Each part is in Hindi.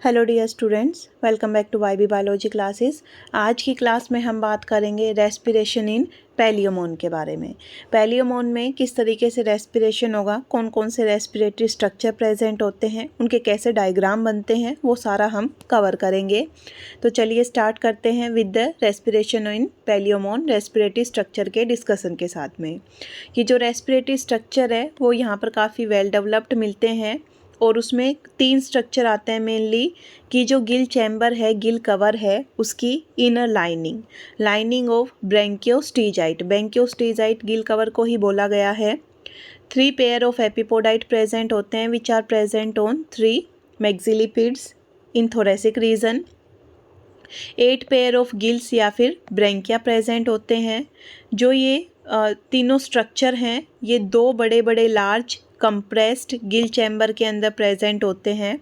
Hello dear students, welcome back to Y B biology classes. आज की क्लास में हम बात करेंगे रेस्पिरेशन इन पैलियोमोन के बारे में। पैलियोमोन में किस तरीके से रेस्पिरेशन होगा, कौन कौन से रेस्पिरेटरी स्ट्रक्चर प्रेजेंट होते हैं, उनके कैसे डायग्राम बनते हैं, वो सारा हम कवर करेंगे। तो चलिए स्टार्ट करते हैं with the respiration in Palaemon respiratory structure के डिस्कशन के साथ में। कि जो रेस्पिरेटरी स्ट्रक्चर है वो यहाँ पर काफ़ी वेल डेवलप्ड मिलते हैं और उसमें 3 स्ट्रक्चर आते हैं मेनली। कि जो गिल चैम्बर है, गिल कवर है, उसकी inner lining of branchiostegite gill cover को ही बोला गया है। 3 पेयर ऑफ एपिपोडाइट प्रेजेंट होते हैं which are present on 3 maxillipeds in thoracic region. 8 pair of gills या फिर ब्रैंकिया प्रेजेंट होते हैं। जो ये तीनों स्ट्रक्चर हैं ये 2 बड़े बड़े लार्ज कंप्रेस्ड गिल चैम्बर के अंदर प्रेजेंट होते हैं,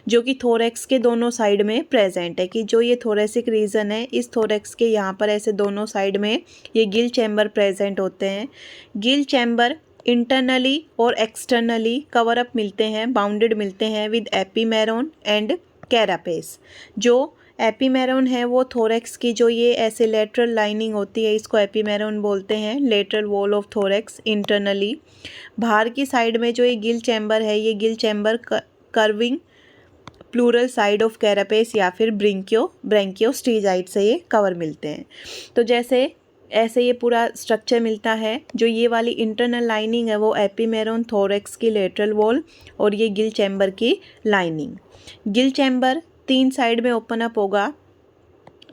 जो कि थोरेक्स के दोनों साइड में प्रेजेंट है। कि जो ये थोरेसिक रीजन है, इस थोरेक्स के यहाँ पर ऐसे दोनों साइड में ये गिल चैम्बर प्रेजेंट होते हैं। गिल चैम्बर इंटरनली और एक्सटर्नली कवर अप मिलते हैं, बाउंडेड मिलते हैं विद एपीमेरोन एंड कैरापेस। जो एपीमेरोन है वो थोरेक्स की जो ये ऐसे लेटरल लाइनिंग होती है, इसको एपीमेरोन बोलते हैं, lateral wall of thorax internally. बाहर की साइड में जो ये गिल चैम्बर है, ये gill chamber curving pleural side of carapace या फिर ब्रैंकियोस्टीजाइट से ये कवर मिलते हैं। तो जैसे ऐसे ये पूरा स्ट्रक्चर मिलता है। जो ये वाली इंटरनल लाइनिंग है वो एपीमेरोन थोरेक्स की लेटरल वॉल और ये गिल चैम्बर की लाइनिंग। गिल चैम्बर 3 साइड में ओपन अप होगा,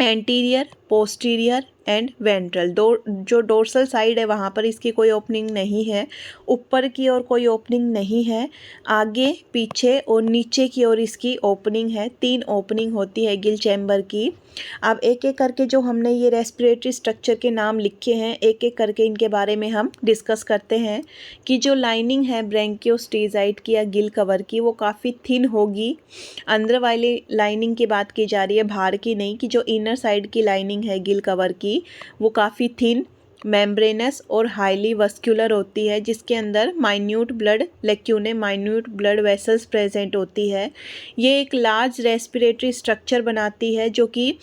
एंटीरियर, पोस्टीरियर एंड वेंट्रल। जो डोर्सल साइड है वहाँ पर इसकी कोई ओपनिंग नहीं है, ऊपर की ओर कोई ओपनिंग नहीं है, आगे पीछे और नीचे की ओर इसकी ओपनिंग है। 3 ओपनिंग होती है गिल चैम्बर की। अब एक एक करके जो हमने ये रेस्पिरेटरी स्ट्रक्चर के नाम लिखे हैं, एक एक करके इनके बारे में हम डिस्कस करते हैं। कि जो लाइनिंग है ब्रैंकियोस्टीजाइट की या गिल कवर की वो काफ़ी थिन होगी। अंदर वाली लाइनिंग की बात की जा रही है, बाहर की नहीं। कि जो इनर साइड की लाइनिंग है गिल कवर की वो काफ़ी थिन, मेम्ब्रेनस और हाईली वस्कुलर होती है, जिसके अंदर माइन्यूट ब्लड वेसल्स प्रेजेंट होती है। ये एक लार्ज रेस्पिरेटरी स्ट्रक्चर बनाती है जो कि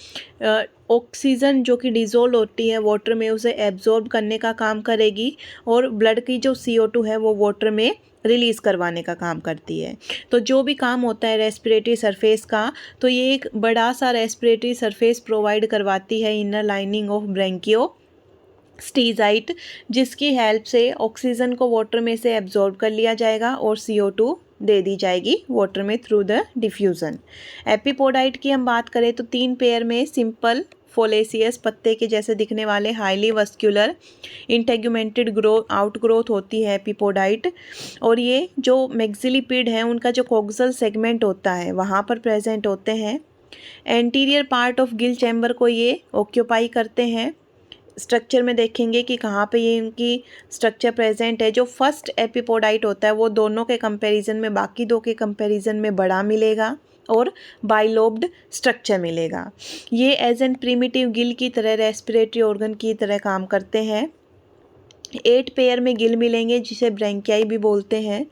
ऑक्सीजन जो कि डिज़ोल्व होती है वाटर में, उसे एब्जॉर्ब करने का काम करेगी और ब्लड की जो CO2 है वो वाटर में रिलीज़ करवाने का काम करती है। तो जो भी काम होता है रेस्पिरेटरी सरफेस का, तो ये एक बड़ा सा रेस्पिरेटरी सरफेस प्रोवाइड करवाती है इनर लाइनिंग ऑफ ब्रैंकियोस्टीजाइट, जिसकी हेल्प से ऑक्सीजन को वाटर में से एब्जॉर्ब कर लिया जाएगा और CO2 दे दी जाएगी वाटर में थ्रू द डिफ्यूज़न। एपिपोडाइट की हम बात करें तो 3 पेयर में सिंपल फोलेसियस पत्ते के जैसे दिखने वाले हाईली वस्कुलर इंटेगुमेंटेड आउटग्रोथ होती है एपिपोडाइट। और ये जो मैक्सिलिपिड है उनका जो कोक्सल सेगमेंट होता है वहाँ पर प्रेजेंट होते हैं। Anterior part of gill chamber को ये ऑक्यूपाई करते हैं। स्ट्रक्चर में देखेंगे कि कहाँ पे ये इनकी स्ट्रक्चर प्रेजेंट है। जो फर्स्ट एपिपोडाइट होता है वो दोनों के कंपैरिजन में, बाकी 2 के कंपैरिजन में बड़ा मिलेगा और बाइलोब्ड स्ट्रक्चर मिलेगा। ये एज एन प्रिमिटिव गिल की तरह, रेस्पिरेटरी ऑर्गन की तरह काम करते हैं। 8 पेयर में गिल मिलेंगे जिसे ब्रैंकियाई भी बोलते हैं।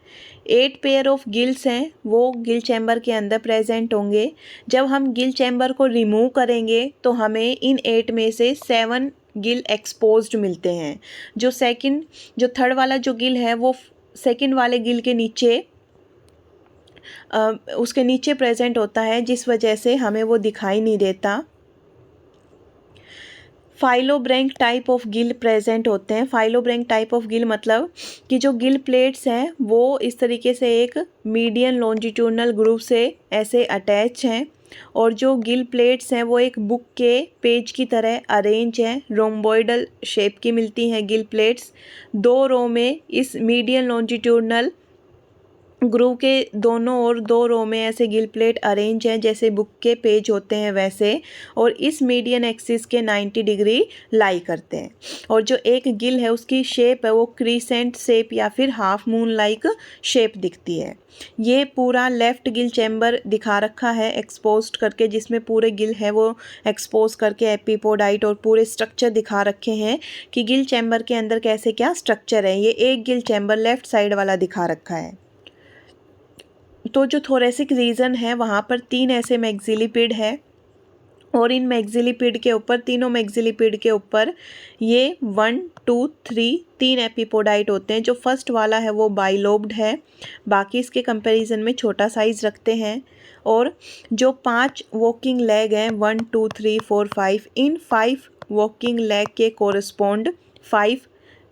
8 पेयर ऑफ गिल्स हैं वो गिल चैम्बर के अंदर प्रेजेंट होंगे। जब हम गिल चैम्बर को रिमूव करेंगे तो हमें इन 8 में से 7 गिल एक्सपोज्ड मिलते हैं। जो थर्ड वाला जो गिल है वो सेकंड वाले गिल के नीचे उसके नीचे प्रेजेंट होता है, जिस वजह से हमें वो दिखाई नहीं देता। फाइलोब्रैंक टाइप ऑफ गिल प्रेजेंट होते हैं। फाइलोब्रैंक टाइप ऑफ गिल मतलब कि जो गिल प्लेट्स हैं वो इस तरीके से एक मीडियन लॉन्जिट्यूडनल ग्रुव से ऐसे अटैच हैं और जो गिल प्लेट्स हैं वो एक बुक के पेज की तरह अरेंज हैं, रोम्बोइडल शेप की मिलती हैं गिल प्लेट्स। 2 रो में इस मीडियन लॉन्जिट्यूडनल ग्रुव के दोनों ओर 2 रो में ऐसे गिल प्लेट अरेंज हैं जैसे बुक के पेज होते हैं वैसे, और इस मीडियन एक्सिस के 90 डिग्री लाई करते हैं। और जो एक गिल है उसकी शेप है वो क्रीसेंट शेप या फिर हाफ मून लाइक शेप दिखती है। ये पूरा लेफ्ट गिल चैम्बर दिखा रखा है एक्सपोज्ड करके, जिसमें पूरे गिल है वो एक्सपोज करके एपिपोडाइट और पूरे स्ट्रक्चर दिखा रखे हैं कि गिल चैम्बर के अंदर कैसे क्या स्ट्रक्चर है। ये एक गिल चैम्बर लेफ्ट साइड वाला दिखा रखा है। तो जो थोरेसिक रीजन है वहाँ पर 3 ऐसे मैक्सिलिपिड है और इन मैक्सिलिपिड के ऊपर, तीनों मैक्सिलिपिड के ऊपर ये 1, 2, 3 एपिपोडाइट होते हैं। जो फर्स्ट वाला है वो बाइलोब्ड है, बाकी इसके कंपैरिजन में छोटा साइज़ रखते हैं। और जो 5 वॉकिंग लेग हैं 1, 2, 3, 4, 5, इन 5 वॉकिंग लेग के कोरस्पॉन्ड 5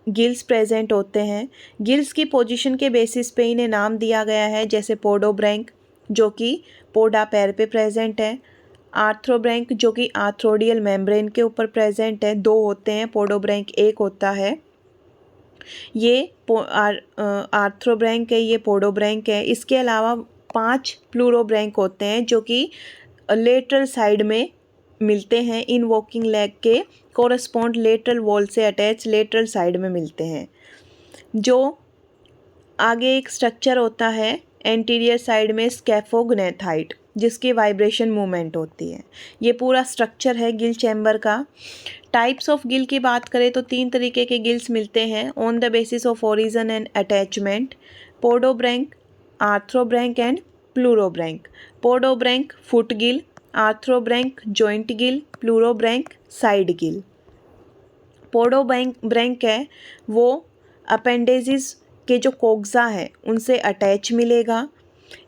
गिल्स प्रेजेंट होते हैं। गिल्स की पोजीशन के बेसिस पे इन्हें नाम दिया गया है, जैसे पोडोब्रैंक जो कि पोडा पैर पे प्रेजेंट है, आर्थ्रोब्रैंक जो कि आर्थ्रोडियल मेम्ब्रेन के ऊपर प्रेजेंट है। 2 होते हैं, पोडोब्रैंक 1 होता है। ये आर्थ्रोब्रैंक है, ये पोडोब्रैंक है। इसके अलावा 5 प्लूरोब्रैंक होते हैं जो कि लेटरल साइड में मिलते हैं, इन वॉकिंग लेग के कोरस्पॉन्ड लेटरल वॉल से अटैच लेटरल साइड में मिलते हैं। जो आगे एक स्ट्रक्चर होता है एंटीरियर साइड में स्कैफोग्नेथाइट, जिसकी वाइब्रेशन मूवमेंट होती है। ये पूरा स्ट्रक्चर है गिल चैम्बर का। टाइप्स ऑफ गिल की बात करें तो 3 तरीके के गिल्स मिलते हैं on the basis of origin and attachment, podobranch, arthrobranch and pleurobranch. Podobranch foot gill, arthrobranch joint gill, pleurobranch side gill. Podobranch है वो अपेंडेजिस के जो कोक्सा है उनसे अटैच मिलेगा।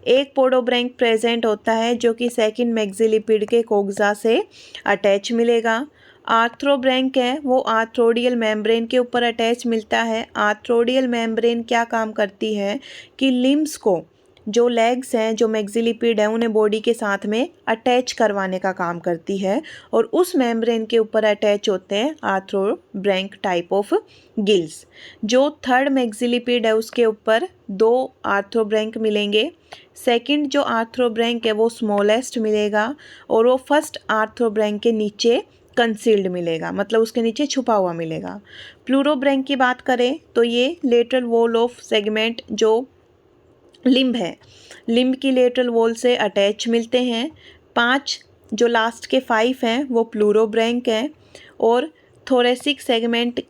एक पोडोब्रैंक प्रेजेंट होता है जो कि सेकंड मैक्सिलिपिड के कोक्सा से अटैच मिलेगा। आर्थ्रोब्रैंक है वो आर्थ्रोडियल मेम्ब्रेन के ऊपर अटैच मिलता है। आर्थ्रोडियल मेम्ब्रेन क्या काम करती है कि लिम्स को, जो लेग्स हैं, जो मैक्सिलिपिड है, उन्हें बॉडी के साथ में अटैच करवाने का काम करती है और उस मेम्ब्रेन के ऊपर अटैच होते हैं आर्थ्रोब्रैंक टाइप ऑफ गिल्स। जो थर्ड मैक्सिलिपिड है उसके ऊपर 2 आर्थ्रोब्रैंक मिलेंगे। सेकंड जो आर्थ्रोब्रैंक है वो स्मॉलेस्ट मिलेगा और वो फर्स्ट आर्थ्रोब्रैंक के नीचे कंसील्ड मिलेगा, मतलब उसके नीचे छुपा हुआ मिलेगा। प्लूरोब्रैंक की बात करें तो ये लेटरल वॉल ऑफ सेगमेंट जो लिम्ब है, लिम्ब की लेटरल वॉल से अटैच मिलते हैं। 5 जो लास्ट के 5 हैं वो प्लूरोब्रैंक हैं और थोरेसिक सेगमेंट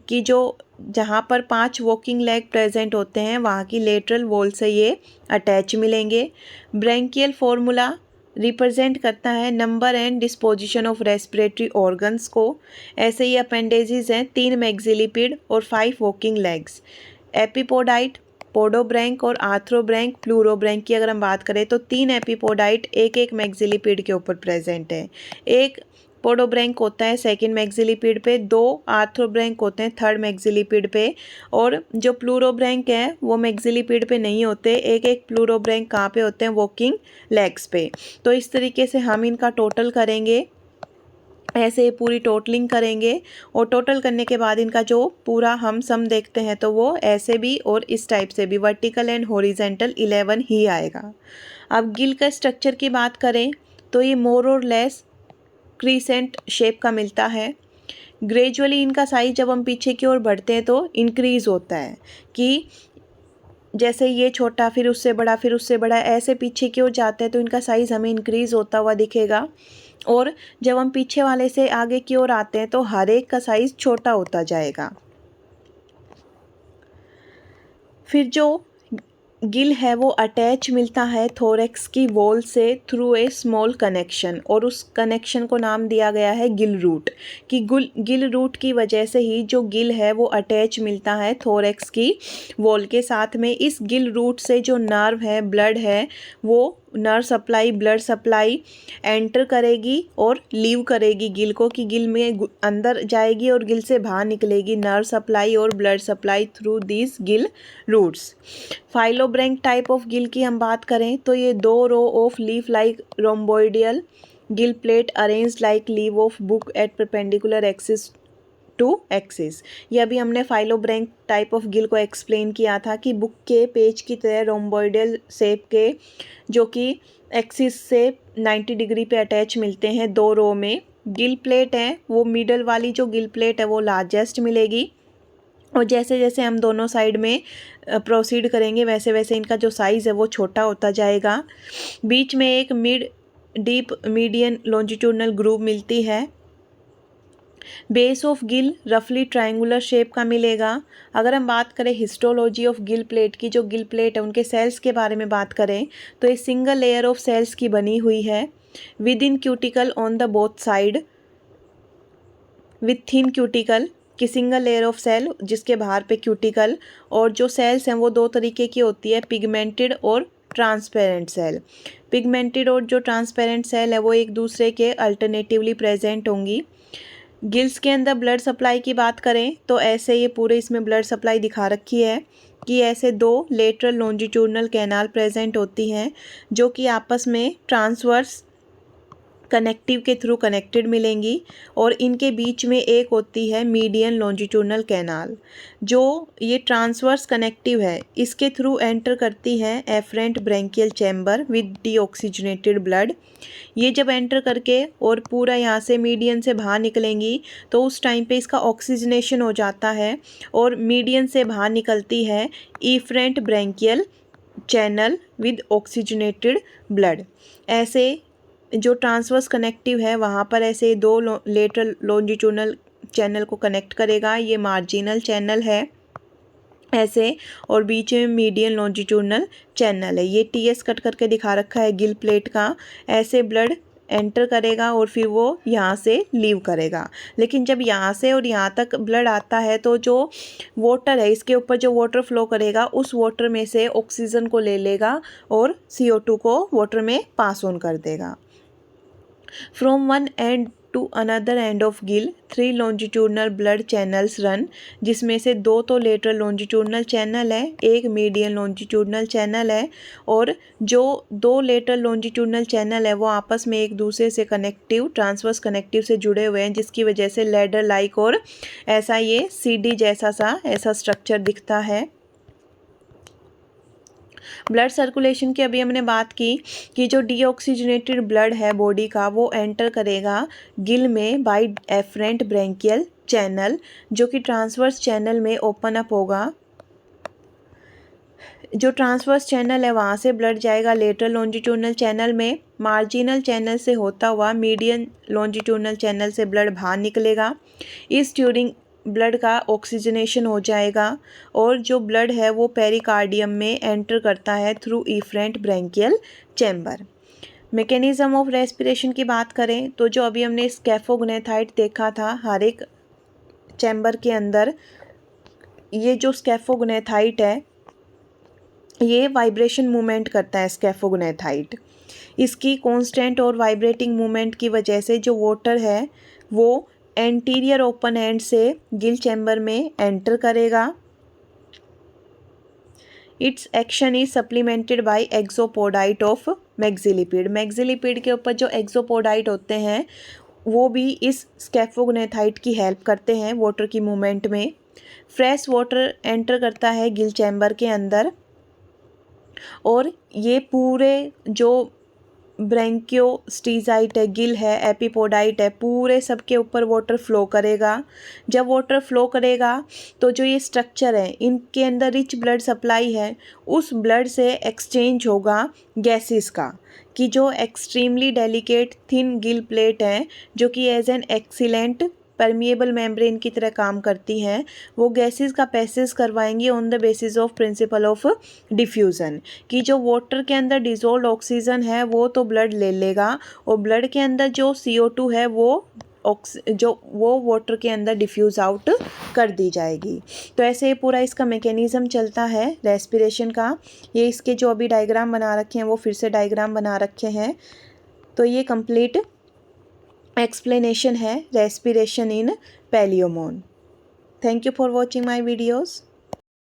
की जो जहाँ पर 5 वॉकिंग लेग प्रेजेंट होते हैं वहाँ की लेटरल वॉल से ये अटैच मिलेंगे। ब्रैंकियल फॉर्मूला रिप्रेजेंट करता है number and disposition of respiratory organs को। ऐसे ही अपेंडेजेस हैं 3 मैक्सिलिपिड और 5 वॉकिंग लेग्स। एपिपोडाइट, पोडोब्रैंक और आर्थ्रोब्रैंक, प्लूरोब्रैंक की अगर हम बात करें तो 3 एपिपोडाइट एक मैक्सिलिपिड के ऊपर प्रेजेंट है। एक पोडोब्रैंक होता है सेकंड मैक्सिलिपिड पे, 2 आर्थ्रोब्रैंक होते हैं थर्ड मैक्सिलिपिड पे और जो प्लूरोब्रैंक है वो मैक्सिलिपिड पे नहीं होते। एक प्लूरोब्रैंक कहाँ पे होते हैं? वॉकिंग लेग्स पे। तो इस तरीके से हम इनका टोटल करेंगे, ऐसे पूरी टोटलिंग करेंगे और टोटल करने के बाद इनका जो पूरा हम सम देखते हैं तो वो ऐसे भी और इस टाइप से भी वर्टिकल एंड हॉरिजेंटल 11 ही आएगा। अब गिल का स्ट्रक्चर की बात करें तो ये मोर और लेस क्रीसेंट शेप का मिलता है। ग्रेजुअली इनका साइज जब हम पीछे की ओर बढ़ते हैं तो इंक्रीज़ होता है कि जैसे ये छोटा फिर उससे बड़ा फिर उससे बड़ा, ऐसे पीछे की ओर जाते हैं तो इनका साइज़ हमें इंक्रीज़ होता हुआ दिखेगा। और जब हम पीछे वाले से आगे की ओर आते हैं तो हर एक का साइज़ छोटा होता जाएगा। फिर जो गिल है वो अटैच मिलता है थोरेक्स की वॉल से थ्रू ए स्मॉल कनेक्शन और उस कनेक्शन को नाम दिया गया है गिल रूट कि गिल रूट की वजह से ही जो गिल है वो अटैच मिलता है थोरेक्स की वॉल के साथ में। इस गिल रूट से जो नर्व है, ब्लड है, वो nerve supply, blood supply enter करेगी और लीव करेगी गिल को कि गिल में अंदर जाएगी और गिल से बाहर निकलेगी नर्व सप्लाई और blood supply through this gill roots. Phyllobranch type of gill की हम बात करें तो ये 2 row of leaf like rhomboidal gill plate arranged like leave of book at perpendicular axis to axis. ये अभी हमने फाइलोब्रैंक टाइप ऑफ गिल को एक्सप्लेन किया था कि बुक के पेज की तरह रोम्बोइडल शेप के जो कि एक्सिस से 90 डिग्री पे अटैच मिलते हैं 2 रो में। गिल प्लेट है वो मिडल वाली जो गिल प्लेट है वो लार्जेस्ट मिलेगी और जैसे जैसे हम दोनों साइड में प्रोसीड करेंगे वैसे वैसे इनका जो साइज़ है वो छोटा होता जाएगा। बीच में एक mid deep median longitudinal groove मिलती है बेस ऑफ गिल रफली ट्रायंगुलर शेप का मिलेगा। अगर हम बात करें हिस्टोलॉजी ऑफ गिल प्लेट की, जो गिल प्लेट है उनके सेल्स के बारे में बात करें तो ये सिंगल लेयर ऑफ सेल्स की बनी हुई है with in cuticle on the both side with thin cuticle, कि सिंगल लेयर ऑफ सेल जिसके बाहर पे क्यूटिकल, और जो सेल्स हैं वो दो तरीके की होती है, पिगमेंटेड और ट्रांसपेरेंट सेल। पिगमेंटेड और जो ट्रांसपेरेंट सेल है वो एक दूसरे के अल्टरनेटिवली प्रेजेंट होंगी। गिल्स के अंदर ब्लड सप्लाई की बात करें तो ऐसे ये पूरे इसमें ब्लड सप्लाई दिखा रखी है कि ऐसे दो लेटरल लॉन्जिट्यूडनल कैनाल प्रेजेंट होती हैं जो कि आपस में ट्रांसवर्स कनेक्टिव के थ्रू कनेक्टेड मिलेंगी, और इनके बीच में एक होती है मीडियन लॉन्जिट्यूडनल कैनाल जो ये ट्रांसवर्स कनेक्टिव है, इसके थ्रू एंटर करती है afferent branchial chamber with deoxygenated blood. ये जब एंटर करके और पूरा यहाँ से मीडियन से बाहर निकलेंगी तो उस टाइम पे इसका ऑक्सीजनेशन हो जाता है और मीडियन से बाहर निकलती है efferent branchial channel with oxygenated blood. ऐसे जो ट्रांसवर्स कनेक्टिव है वहाँ पर ऐसे दो लेटरल लॉन्जिट्यूडनल चैनल को कनेक्ट करेगा, ये मार्जिनल चैनल है ऐसे, और बीच में मीडियन लॉन्जिट्यूडनल चैनल है। ये टीएस कट करके दिखा रखा है गिल प्लेट का। ऐसे ब्लड एंटर करेगा और फिर वो यहाँ से लीव करेगा, लेकिन जब यहाँ से और यहाँ तक ब्लड आता है तो जो वाटर है इसके ऊपर जो वाटर फ्लो करेगा उस वाटर में से ऑक्सीजन को ले लेगा और CO2 को वाटर में पास ऑन कर देगा। From one end to another end of gill, 3 longitudinal blood channels run, जिसमें से दो तो लेटरल लॉन्जिट्यूडनल चैनल है, एक मीडियन लॉन्जिट्यूडनल चैनल है, और जो दो लेटरल लॉन्जिट्यूडनल चैनल है वो आपस में एक दूसरे से कनेक्टिव ट्रांसवर्स कनेक्टिव से जुड़े हुए हैं, जिसकी वजह से लैडर लाइक और ऐसा ये CD जैसा सा ऐसा स्ट्रक्चर दिखता है। ब्लड सर्कुलेशन की अभी हमने बात की कि जो डीऑक्सीजनेटेड ब्लड है बॉडी का वो एंटर करेगा गिल में बाय एफरेंट ब्रैंकियल चैनल, जो कि ट्रांसवर्स चैनल में ओपन अप होगा। जो ट्रांसवर्स चैनल है वहाँ से ब्लड जाएगा लेटरल लॉन्जिट्यूडनल चैनल में, मार्जिनल चैनल से होता हुआ मीडियन लॉन्जिट्यूडनल चैनल से ब्लड बाहर निकलेगा। इस ट्यूरिंग ब्लड का ऑक्सीजनेशन हो जाएगा और जो ब्लड है वो पेरिकार्डियम में एंटर करता है through efferent branchial chamber. Mechanism of respiration की बात करें तो जो अभी हमने स्कैफोग्नेथाइट देखा था हर एक चैम्बर के अंदर, ये जो स्कैफोग्नेथाइट है ये वाइब्रेशन मूवमेंट करता है स्कैफोग्नेथाइट। इसकी कांस्टेंट और वाइब्रेटिंग मूवमेंट की वजह से जो वाटर है वो एंटीरियर ओपन एंड से गिल चैम्बर में एंटर करेगा। Its action is supplemented by exopodite of maxilliped. Maxilliped के ऊपर जो एक्सोपोडाइट होते हैं वो भी इस स्कैफोग्नेथाइट की हेल्प करते हैं वाटर की मूवमेंट में। फ्रेश वाटर एंटर करता है गिल चैम्बर के अंदर और ये पूरे जो ब्रैंकियोस्टीजाइट है, गिल है, एपिपोडाइट है, पूरे सबके ऊपर वाटर फ्लो करेगा। जब वाटर फ्लो करेगा तो जो ये स्ट्रक्चर है इनके अंदर रिच ब्लड सप्लाई है, उस ब्लड से एक्सचेंज होगा गैसेस का, कि जो extremely delicate thin gill plate है जो कि as an excellent permeable membrane की तरह काम करती हैं, वो गैसेस का पैसेज करवाएंगी on the basis of principle of diffusion, कि जो वाटर के अंदर डिजोल्व ऑक्सीजन है वो तो ब्लड ले लेगा और ब्लड के अंदर जो CO2 है वो वाटर के अंदर डिफ्यूज़ आउट कर दी जाएगी। तो ऐसे ही पूरा इसका मैकेनिज़्म चलता है रेस्पिरेशन का। ये इसके जो अभी डायग्राम बना रखे हैं वो फिर से डायग्राम बना रखे हैं। तो ये कंप्लीट एक्सप्लेनेशन है respiration in Palaemon. Thank you for watching my videos.